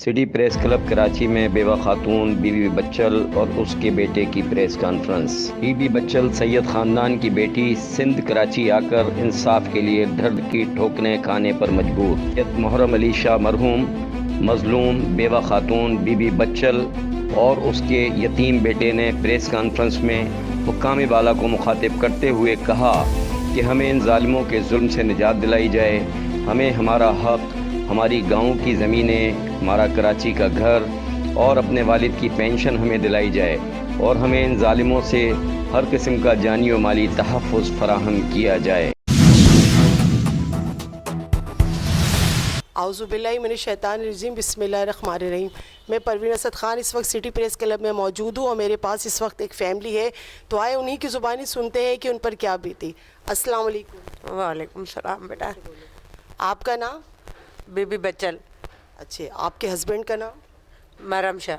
City press club Karachi میں بیوہ خاتون بی بی بچل اور اس کے بیٹے کی press conference. Be be Bachal سید خاندان کی بیٹی سندھ کراچی آ کر انصاف کے لیے درد کی ٹھوکریں کھانے پر مجبور۔ سید محرم علی شاہ مرحوم مظلوم بیوہ خاتون بی بی بچل اور اس کے یتیم بیٹے نے پریس کانفرنس میں حکام بالا کو مخاطب کرتے ہوئے کہا کہ ہمیں ان ظالموں کے ظلم سے نجات دلائی جائے، ہمیں ہمارا حق، ہماری گاؤں کی زمینیں، ہمارا کراچی کا گھر اور اپنے والد کی پینشن ہمیں دلائی جائے، اور ہمیں ان ظالموں سے ہر قسم کا جانی و مالی تحفظ فراہم کیا جائے۔ اعوذ باللہ من الشیطان الرجیم، بسم اللہ الرحمن الرحیم۔ میں پروین اسد خان اس وقت سٹی پریس کلب میں موجود ہوں اور میرے پاس اس وقت ایک فیملی ہے، تو آئے انہی کی زبانی سنتے ہیں کہ ان پر کیا بیتی۔ السلام علیکم۔ وعلیکم السلام بیٹا۔ آپ کا نام؟ Be be Bachal. اچھا، آپ کے ہسبینڈ کا نام؟ مرم شاہ۔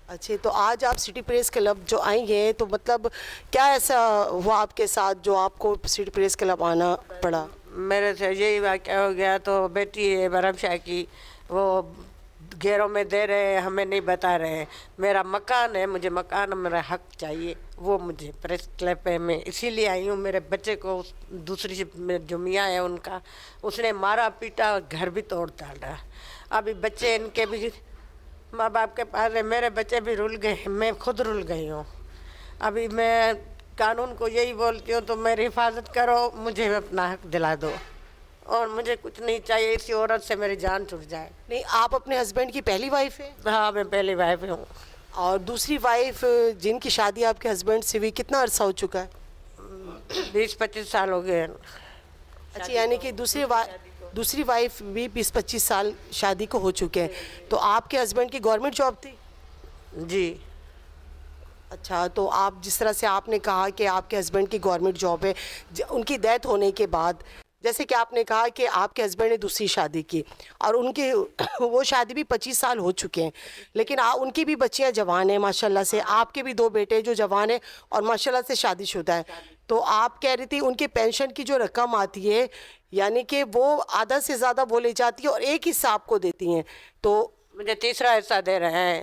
اچھا، تو آج آپ سٹی پریس کلب جو آئی ہیں، تو مطلب کیا ایسا ہوا آپ کے ساتھ جو آپ کو سٹی پریس کلب آنا پڑا؟ میرے سے یہی واقعہ ہو گیا، تو بیٹی ہے مرم شاہ کی، وہ گھیروں میں دے رہے ہیں، ہمیں نہیں بتا رہے ہیں۔ میرا مکان ہے، مجھے مکان میرا حق چاہیے، وہ مجھے پریس کلب پہ میں اسی لیے آئی ہوں۔ میرے بچے کو دوسری جو میاں ہے ان کا، اس نے مارا پیٹا، گھر بھی توڑ ڈالا۔ ابھی بچے ان کے بھی ماں باپ کے پاس ہے، میرے بچے بھی رل گئے، میں خود رل گئی ہوں۔ ابھی میں قانون کو یہی بولتی ہوں، تو میری حفاظت کرو، مجھے اپنا حق دلا دو، اور مجھے کچھ نہیں چاہیے، اسی عورت سے میری جان چھوٹ جائے۔ نہیں، آپ اپنے ہسبینڈ کی پہلی وائف ہیں؟ ہاں، میں پہلی وائف ہوں۔ اور دوسری وائف جن کی شادی آپ کے ہسبینڈ سے ہوئی، کتنا عرصہ ہو چکا ہے؟ 20-25 سال ہو گئے۔ اچھا، یعنی کہ دوسری وائف بھی 20-25 سال شادی کو ہو چکے ہیں۔ تو آپ کے ہسبینڈ کی گورنمنٹ جاب تھی؟ جی۔ اچھا، تو آپ جس طرح سے آپ نے کہا کہ آپ کے ہسبینڈ کی گورنمنٹ جاب ہے، ان کی ڈیتھ ہونے کے بعد، جیسے کہ آپ نے کہا کہ آپ کے ہسبینڈ نے دوسری شادی کی اور ان کی وہ شادی بھی 25 سال ہو چکے ہیں، لیکن ان کی بھی بچیاں جوان ہیں ماشاءاللہ سے، آپ کے بھی 2 بیٹے جو جوان ہیں اور ماشاءاللہ سے شادی شدہ ہے۔ تو آپ کہہ رہی تھی ان کے پینشن کی جو رقم آتی ہے، یعنی کہ وہ آدھا سے زیادہ وہ لے جاتی ہے اور ایک حصہ آپ کو دیتی ہیں، تو مجھے تیسرا حصہ دے رہے ہیں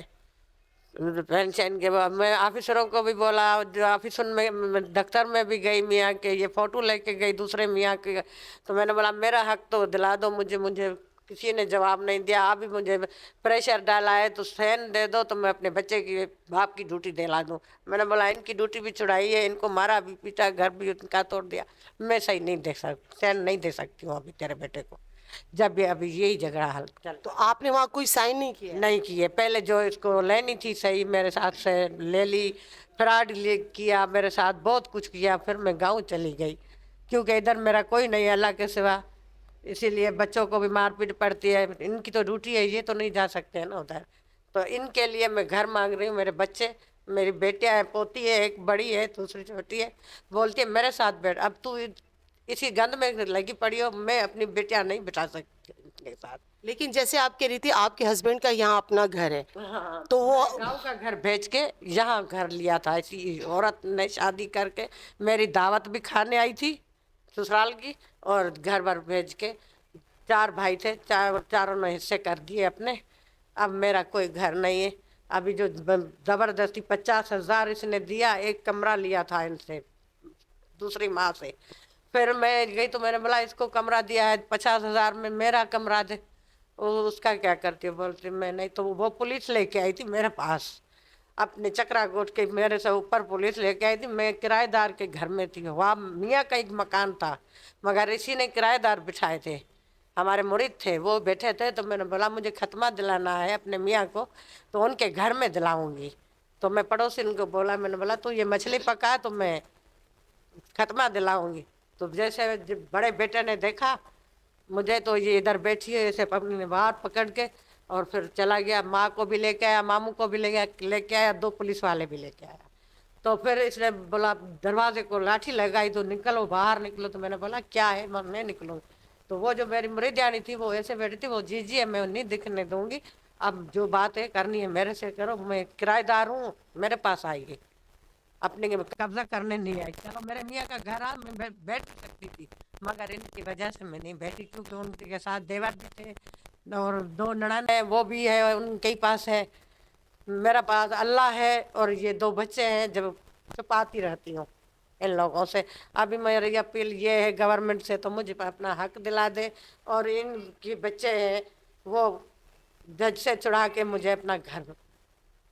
پینشن کے بعد۔ میں آفیسروں کو بھی بولا، جو آفیسر میں دفتر میں بھی گئی، میاں کے یہ فوٹو لے کے گئی دوسرے میاں کے، تو میں نے بولا میرا حق تو دلا دو مجھے کسی نے جواب نہیں دیا۔ ابھی مجھے پریشر ڈالا ہے، تو سین دے دو تو میں اپنے بچے کی باپ کی ڈیوٹی دلا دوں۔ میں نے بولا ان کی ڈیوٹی بھی چھڑائی ہے، ان کو مارا بھی پیٹا، گھر بھی ان کا توڑ دیا، میں صحیح نہیں دے سکتی، سین نہیں دے سکتی ہوں ابھی تیرے بیٹے کو، جب بھی ابھی یہی جھگڑا حل چل۔ تو آپ نے وہاں کوئی سائن نہیں کیا؟ نہیں کیے، پہلے جو اس کو لینی تھی صحیح میرے ساتھ سے لے لی، فراڈ کیا میرے ساتھ، بہت کچھ کیا، پھر میں گاؤں چلی گئی، کیونکہ ادھر میرا کوئی نہیں ہے اللہ کے سوا، اسی لیے بچوں کو بھی مار پیٹ پڑتی ہے، ان کی تو ڈیوٹی ہے، یہ تو نہیں جا سکتے ہیں نا ادھر، تو ان کے لیے میں گھر مانگ رہی ہوں۔ میرے بچے، میری بیٹیاں ہیں، پوتی ہے، ایک بڑی ہے دوسری چھوٹی ہے، بولتی ہے میرے ساتھ بیٹھ، اب تو اسی گند میں لگی پڑی ہو، میں اپنی بیٹیاں نہیں بٹھا سکتی ان کے ساتھ۔ لیکن جیسے آپ کہہ رہی تھی آپ کے ہسبینڈ کا یہاں اپنا گھر ہے، تو وہ گاؤں کا گھر بیچ کے یہاں گھر لیا تھا، اسی عورت نے شادی کر کے میری دعوت بھی کھانے آئی تھی سسرال کی، اور گھر بھر بھیج کے 4 بھائی تھے، چاروں نے حصے کر دیے اپنے۔ اب میرا کوئی گھر نہیں ہے، ابھی جو زبردستی 50,000 اس نے دیا، ایک کمرہ لیا تھا ان سے دوسری ماں سے، پھر میں گئی تو میں نے بولا اس کو کمرہ دیا ہے 50,000 میں، میرا کمرہ دے، اس کا کیا کرتی ہو؟ بولتی میں نہیں، تو وہ پولیس لے کے آئی تھی میرے پاس، اپنے چکرا گوٹ کے میرے سے اوپر پولیس لے کے آئی تھی، میں کرایہ دار کے گھر میں تھی، وہاں میاں کا ایک مکان تھا، مگر اسی نے کرایہ دار بٹھائے تھے، ہمارے مرید تھے وہ بیٹھے تھے، تو میں نے بولا مجھے ختمہ دلانا ہے اپنے میاں کو، تو ان کے گھر میں دلاؤں گی، تو میں پڑوسی ان کو بولا، میں نے بولا تو یہ مچھلی پکا تو میں ختمہ دلاؤں گی، تو جیسے بڑے بیٹے نے دیکھا مجھے، تو یہ ادھر بیٹھی ہے، اسے اپنی باہر پکڑ کے اور پھر چلا گیا، ماں کو بھی لے کے آیا، ماموں کو بھی لے کے آیا، 2 پولیس والے بھی لے کے آیا، تو پھر اس نے بولا دروازے کو لاٹھی لگائی، تو نکلو باہر نکلو، تو میں نے بولا کیا ہے، میں نکلوں، تو وہ جو میری مریدانی تھی وہ ایسے بیٹھی تھی، وہ جی میں نہیں دکھنے دوں گی، اب جو بات ہے کرنی ہے میرے سے کرو، میں کرایہ دار ہوں، میرے پاس آئیے، اپنے قبضہ کرنے نہیں آئی، چلو میرے میاں کا گھر آ، میں بیٹھ سکتی تھی، مگر ان کی وجہ سے میں نہیں بیٹھی، کیونکہ ان کے ساتھ دیور بھی تھے، और 2 ननद है, वो भी है, उनके ही पास है। मेरा पास अल्लाह है और ये 2 बच्चे हैं, जब छुपाती रहती हूँ इन लोगों से। अभी मेरी अपील ये है गवर्नमेंट से, तो मुझे अपना हक दिला दे, और इनके बच्चे हैं वो जज से छुड़ा के मुझे अपना घर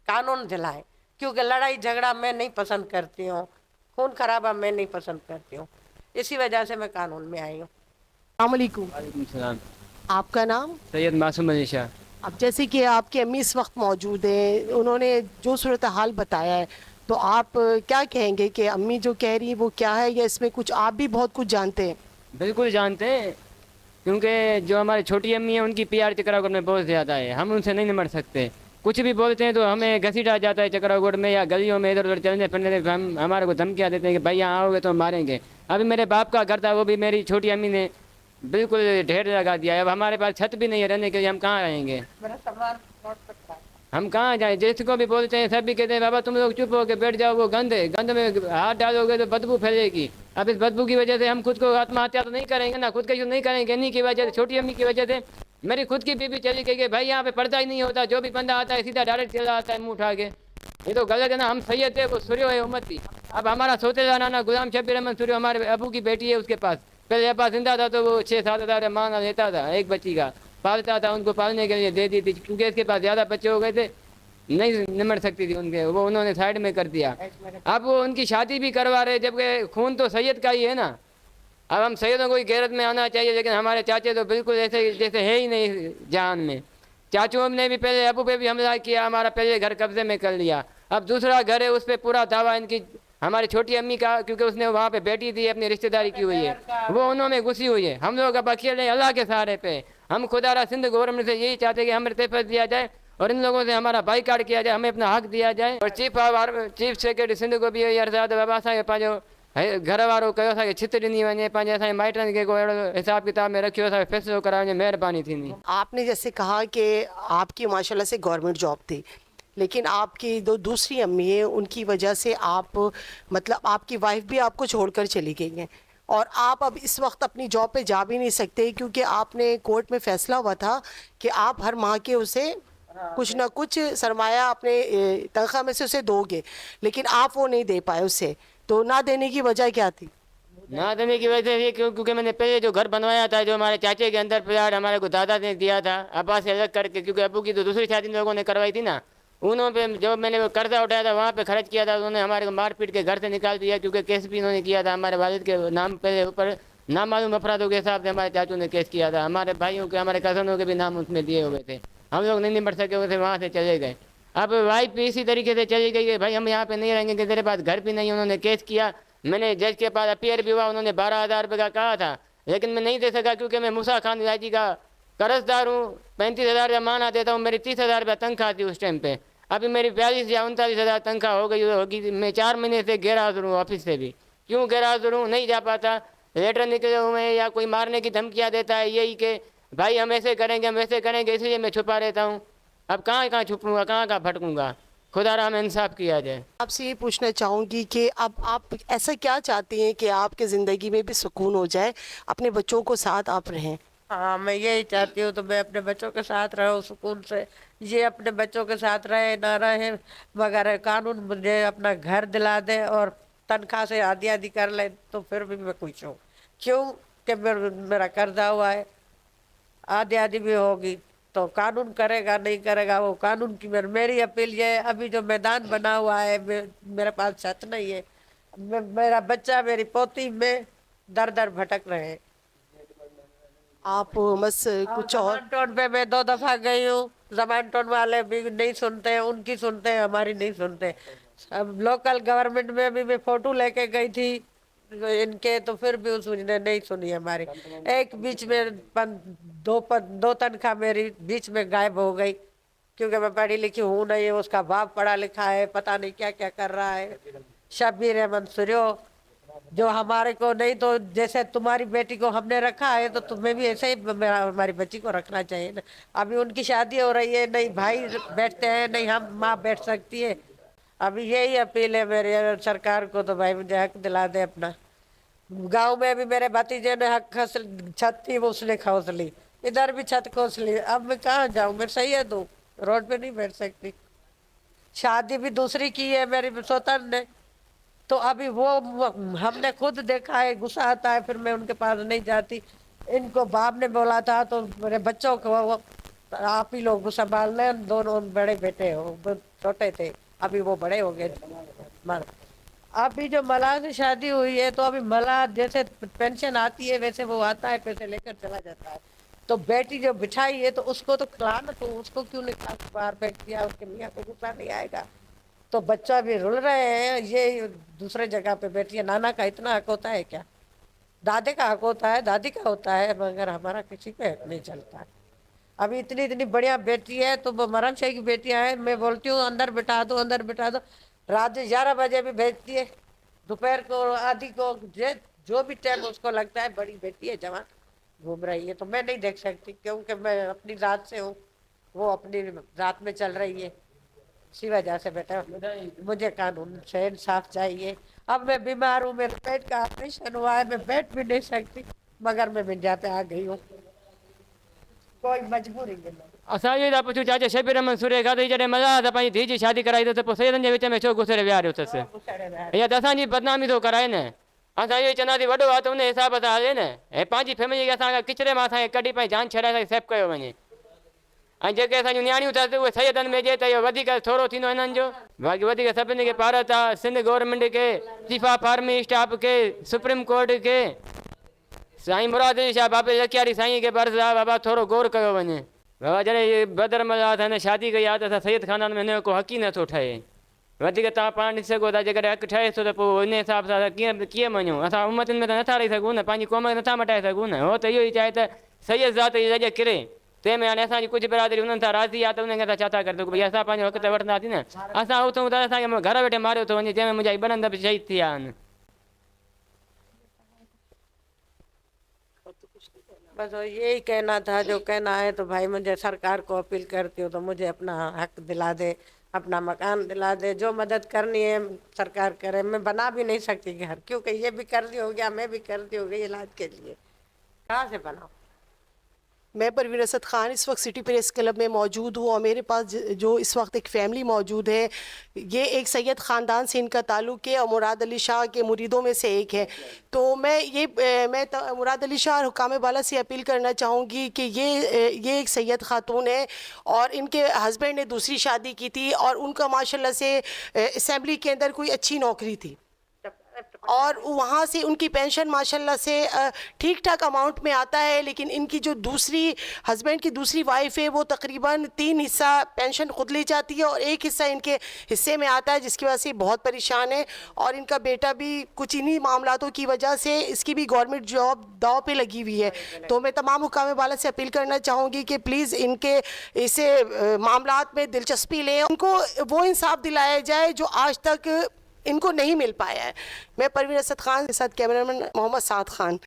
कानून दिलाए, क्योंकि लड़ाई झगड़ा मैं नहीं पसंद करती हूँ, खून खराबा मैं नहीं पसंद करती हूँ, इसी वजह से मैं कानून में आई हूँ। अस्सलाम वालेकुम। वालेकुम सलाम। आपका नाम? सैयद मासूम अली शाह। अब जैसे कि आपकी अम्मी इस वक्त मौजूद हैं, उन्होंने जो सूरत हाल बताया है, तो आप क्या कहेंगे कि अम्मी जो कह रही है वो क्या है, या इसमें कुछ आप भी बहुत कुछ जानते हैं? बिल्कुल जानते हैं, क्योंकि जो हमारी छोटी अम्मी है उनकी पीआर चक्रागढ़ में बहुत ज़्यादा है, हम उनसे नहीं निमट सकते। कुछ भी बोलते हैं तो हमें घसीटा जाता है चक्रागढ़ में या गलियों में इधर उधर चलने फिरने से हम हमारे को धमकियाँ देते हैं कि भाई यहाँ आओगे तो मारेंगे। अभी मेरे बाप का घर था, वो भी मेरी छोटी अम्मी ने बिल्कुल ढेर लगा दिया है। अब हमारे पास छत भी नहीं है रहने के लिए, हम कहाँ रहेंगे, हम कहाँ जाएं। जिसको भी बोलते हैं सब भी कहते हैं बाबा तुम लोग चुप होकर बैठ जाओ, वो गंद है, गंद में हाथ डालोगे तो बदबू फैलेगी। अब इस बदबू की वजह से हम खुद को आत्महत्या तो नहीं करेंगे ना, खुद का यूँ नहीं करेंगे। इन्हीं की वजह से, छोटी अम्मी की वजह से मेरी खुद की बीबी चली गई कि भाई यहाँ पे पर्दा ही नहीं होता, जो भी बंदा आता है सीधा डायरेक्ट चला आता है मुँह उठा के। ये तो गलत है ना, हम सैयद थे, वो सूर्य है उम्मत थी। अब हमारा सोतेला नाना गुलाम शबीर अहमद सूर्य हमारे अबू की बेटी है, उसके पास पहले पास जिंदा था तो वो 6-7 हज़ार मांगा लेता था एक बच्ची का, पालता था, उनको पालने के लिए दे दी थी, क्योंकि इसके पास ज़्यादा बच्चे हो गए थे, नहीं निमट सकती थी उनके, वो उन्होंने साइड में कर दिया। अब वो उनकी शादी भी करवा रहे, जबकि खून तो सैयद का ही है ना। अब हम सैयदों को ही गैरत में आना चाहिए, लेकिन हमारे चाचे तो बिल्कुल ऐसे जैसे है ही नहीं जान में। चाचुओं ने भी पहले अबू पे भी हमला किया, हमारा पहले घर कब्जे में कर लिया, अब दूसरा घर है उस पर पूरा दावा इनकी हमारी छोटी अम्मी का, क्योंकि उसने वहाँ पे बेटी दी अपनी रिश्तेदारी की हुई है, वो उन्होंने घुसी हुई है। हम लोग अब अकेले अल्लाह के सहारे पे, हम खुदारा सिंध गवर्नमेंट से यही चाहते हैं कि हमें तहफ़्फ़ुज़ दिया जाए और इन लोगों से हमारा बाईकाट किया जाए, हमें अपना हक दिया जाए। और चीफ सेक्रेटरी सिंध को भी इहो अर्ज़ु आहे त बाबा असांखे पंहिंजो घर वारो कयो, असांखे छित ॾिनी वञे, पंहिंजे असांजे माइटनि खे कोई अहिड़ो हिसाब किताब में रखियो, असांखे फ़ैसिलो कराए वञे, महिरबानी थींदी। आपने जैसे कहा कि आपकी माशाल्लाह से गवर्नमेंट जॉब थी, लेकिन आपकी दो दूसरी अम्मी हैं, उनकी वजह से आप मतलब आपकी वाइफ भी आपको छोड़कर चली गई हैं, और आप अब इस वक्त अपनी जॉब पे जा भी नहीं सकते, क्योंकि आपने कोर्ट में फैसला हुआ था कि आप हर माह के उसे कुछ ना कुछ सरमाया अपने तनख्वाह में से उसे दोगे, लेकिन आप वो नहीं दे पाए उसे। तो ना देने की वजह क्या थी? ना देने की वजह से क्योंकि मैंने पहले जो घर बनवाया था, जो हमारे चाचे के अंदर प्यार हमारे को दादा ने दिया था अब्बा से अलग करके, क्योंकि अबू की तो दूसरी शादी लोगों ने करवाई थी ना, उन्होंने पे जो मैंने वो कर्जा उठाया था वहाँ पे खर्च किया था, उन्होंने हमारे को मार पीट के घर से निकाल दिया, क्योंकि केस भी उन्होंने किया था हमारे वालिद के नाम पे ऊपर, नामालूम अफरादों के हिसाब से हमारे चाचू ने केस किया था, हमारे भाइयों के हमारे कज़नों के भी नाम उसमें दिए हुए थे, हम लोग नहीं निपट सके उसे, वहाँ से चले गए। अब वाइफ भी इसी तरीके से चली गई है, भाई हम यहाँ पे नहीं रहेंगे कि तेरे पास घर भी नहीं, उन्होंने केस किया। मैंने जज के पास अपीयर भी हुआ, उन्होंने 12,000 रुपये का कहा था, लेकिन मैं नहीं दे सका, क्योंकि मैं मूसा खान इलाजी का कर्जदार हूँ, 35,000 रुपया माना देता हूँ, मेरी 30,000 रुपया तनख्वाह थी उस टाइम पे। अभी मेरी 42 या 39,000 तनख्वाह हो गई होगी। मैं 4 महीने से गैर हाजिर हूँ ऑफिस से भी। क्यों गैर हाजिर हूँ? नहीं जा पाता, लेटर निकले हुए हैं, या कोई मारने की धमकियाँ देता है, यही कि भाई हम ऐसे करेंगे हम वैसे करेंगे, इसलिए मैं छुपा रहता हूँ। अब कहाँ छुपूँगा, कहाँ भटकूँगा, खुदा हमें इंसाफ किया जाए। आपसे ये पूछना चाहूँगी कि अब आप ऐसा क्या चाहती हैं कि आपके ज़िंदगी में भी सुकून हो जाए, अपने बच्चों को साथ आप रहें? हाँ, मैं यही चाहती हूँ, तो मैं अपने बच्चों के साथ रहूँ सुकून से, ये अपने बच्चों के साथ रहे ना रहे, मगर कानून मुझे अपना घर दिला दे और तनख्वाह से आधी आधी कर ले, तो फिर भी मैं खुश हूँ। क्यों कि मेरा कर्जा हुआ है, आधी आधी भी होगी तो कानून करेगा नहीं करेगा वो कानून की। मेरी अपील ये है, अभी जो मैदान बना हुआ है, मेरे पास छत नहीं है, मेरा बच्चा मेरी पोती में दर दर भटक रहे हैं। आप बस कुछ और? जमानटोन पे मैं 2 दफा गई हूँ, जमानटोन वाले भी नहीं सुनते हैं, उनकी सुनते हैं, हमारी नहीं सुनते। अब लोकल गवर्नमेंट में भी मैं फोटो लेके गई थी इनके, तो फिर भी उसने नहीं सुनी हमारी। एक बीच में दो तनख्वाह मेरी बीच में गायब हो गई, क्योंकि मैं पढ़ी लिखी हूँ नहीं, उसका बाप पढ़ा लिखा है, पता नहीं क्या क्या कर रहा है, शब्बीर अहमद सूर्यो, जो हमारे को नहीं, तो जैसे तुम्हारी बेटी को हमने रखा है तो तुम्हें भी ऐसे ही हमारी बच्ची को रखना चाहिए ना। अभी उनकी शादी हो रही है, नहीं भाई बैठते हैं, नहीं हम माँ बैठ सकती है। अभी यही अपील है मेरी सरकार को, तो भाई मुझे हक दिला दे अपना। गांव में भी मेरे भतीजे ने हक छत थी, वो उसने खौस ली, इधर भी छत खोस ली, अब मैं कहाँ जाऊँ, मैं सैयद हूँ, रोड पे नहीं बैठ सकती। शादी भी दूसरी की है मेरी सोतन ने, तो अभी वो हमने खुद देखा है, गुस्सा आता है, फिर मैं उनके पास नहीं जाती। इनको बाप ने बोला था तो मेरे बच्चों को वो आप ही लोग संभाल लें, दोनों बड़े बेटे हो, वो छोटे थे, अभी वो बड़े हो गए मर। अभी जो मलाह से शादी हुई है तो अभी मलाह जैसे पेंशन आती है वैसे वो आता है, पैसे लेकर चला जाता है। तो बेटी जो बिछाई है तो उसको तो खिलाना, तो उसको क्यों निकाल के बाहर फेंक दिया, उसके मियाँ को गुस्सा नहीं आएगा। तो बच्चा भी रुल रहे हैं, ये दूसरे जगह पे बैठी है। नाना का इतना हक होता है क्या? दादे का हक होता है, दादी का होता है, मगर हमारा किसी पे हक नहीं चलता है। अभी इतनी इतनी बढ़िया बेटी है, तो वो मरम शाही की बेटियां हैं, मैं बोलती हूँ अंदर बिठा दो, अंदर बिठा दो, रात 11 बजे भी भेजती है, दोपहर को आधी को, जो भी टाइम उसको लगता है। बड़ी बेटी है, जवान घूम रही है, तो मैं नहीं देख सकती क्योंकि मैं अपनी रात से हूँ, वो अपनी रात में चल रही है। इसी वजह से बेटा मुझे कानून से इंसाफ चाहिए। अब मैं बीमार हूँ, मेरे पेट का ऑपरेशन हुआ है, मैं बैठ भी नहीं सकती, मगर मैं मिर्जा पे आ गई हूँ, कोई मजबूरी नहीं। असां इहो था पुछूं चाचा शबीर अहमद सूरे खां जॾहिं मज़ा त पंहिंजी धीउ जी शादी कराई अथसि, पोइ सैयदनि जे विच में छो घुसरे विहारियो अथसि? हीअ त असांजी बदनामी थो कराए न। असां इहो चवंदासीं वॾो आहे त उन हिसाब सां हले न। ऐं पंहिंजी फैमिली खे असां किचिरे मां असांखे कढी पंहिंजी जान छॾाए असांखे सेफ कयो वञे। ऐं जेके असांजूं नियाणियूं अथसि उहे सैयदनि में जे त इहो वधीक थोरो थींदो हिननि जो। बाक़ी वधीक सभिनी खे भारत आहे, सिंध गवर्नमेंट खे, चीफ ऑफ आर्मी स्टाफ खे, सुप्रीम कोर्ट खे, साईं मुराद अली शाह बाबे लखियारी साईं खे बर्ज़ आहे, बाबा थोरो गौर कयो वञे। बाबा जॾहिं इहे बदर मज़ा त हिन शादी कई आहे त असां सैयद ख़ानदान में हिन जो को हक़ ई नथो ठहे। वधीक तव्हां पाण ॾिसी सघो था, जेकॾहिं हक़ ठहे थो त पोइ हिन हिसाब सां कीअं मञूं? असां उम्मतुनि में त नथा रही सघूं न, पंहिंजी क़ौम खे नथा मटाए सघूं न। हो त इहो ई चाहे त सैयद ज़ात जी लॼ किरे, तंहिंमें हाणे असांजी कुझु बिरादरी उन्हनि सां राज़ी आहे त उनखे असां छा था करे सघूं? भई असां पंहिंजो हक़ त वठंदासीं न। असां उथूं त असांखे घर वेठे मारियो थो वञे, जंहिंमें मुंहिंजा ॿ हंध बि शहीद थी विया आहिनि। बस यही कहना था, जो कहना है। तो भाई मुझे सरकार को अपील करती हूँ तो मुझे अपना हक दिला दे, अपना मकान दिला दे, जो मदद करनी है सरकार करे। मैं बना भी नहीं सकती घर, क्योंकि ये भी कर्जी हो गया, मैं भी कर्जी हो गई इलाज के लिए, कहाँ से बनाऊँ? मैं परवीन असद ख़ान इस वक्त सिटी प्रेस क्लब में मौजूद हूँ और मेरे पास जो इस वक्त एक फ़ैमिली मौजूद है, ये एक सैयद ख़ानदान से इनका ताल्लुक़ है और मुराद अली शाह के मुरीदों में से एक है। तो मैं मुराद अली शाह और हुकाम बाला से अपील करना चाहूँगी कि ये एक सैयद ख़ातून है और इनके हस्बैंड ने दूसरी शादी की थी और उनका माशाल्लाह से असेंबली के अंदर कोई अच्छी नौकरी थी और वहाँ से उनकी पेंशन माशाल्लाह से ठीक ठाक अमाउंट में आता है। लेकिन इनकी जो दूसरी हस्बैंड की दूसरी वाइफ है वो तकरीबन 3 हिस्सा पेंशन खुद ले जाती है और 1 हिस्सा इनके हिस्से में आता है, जिसकी वजह से बहुत परेशान है। और इनका बेटा भी कुछ इन्हीं मामलातों की वजह से इसकी भी गवर्नमेंट जॉब दाव पे लगी हुई है। तो मैं तमाम हुकाम बाला से अपील करना चाहूँगी कि प्लीज़ इनके इसे मामलात में दिलचस्पी लें, उनको वो इंसाफ दिलाया जाए जो आज तक इनको नहीं मिल पाया है। मैं परवीन असद ख़ान के साथ कैमरामैन मोहम्मद साद खान।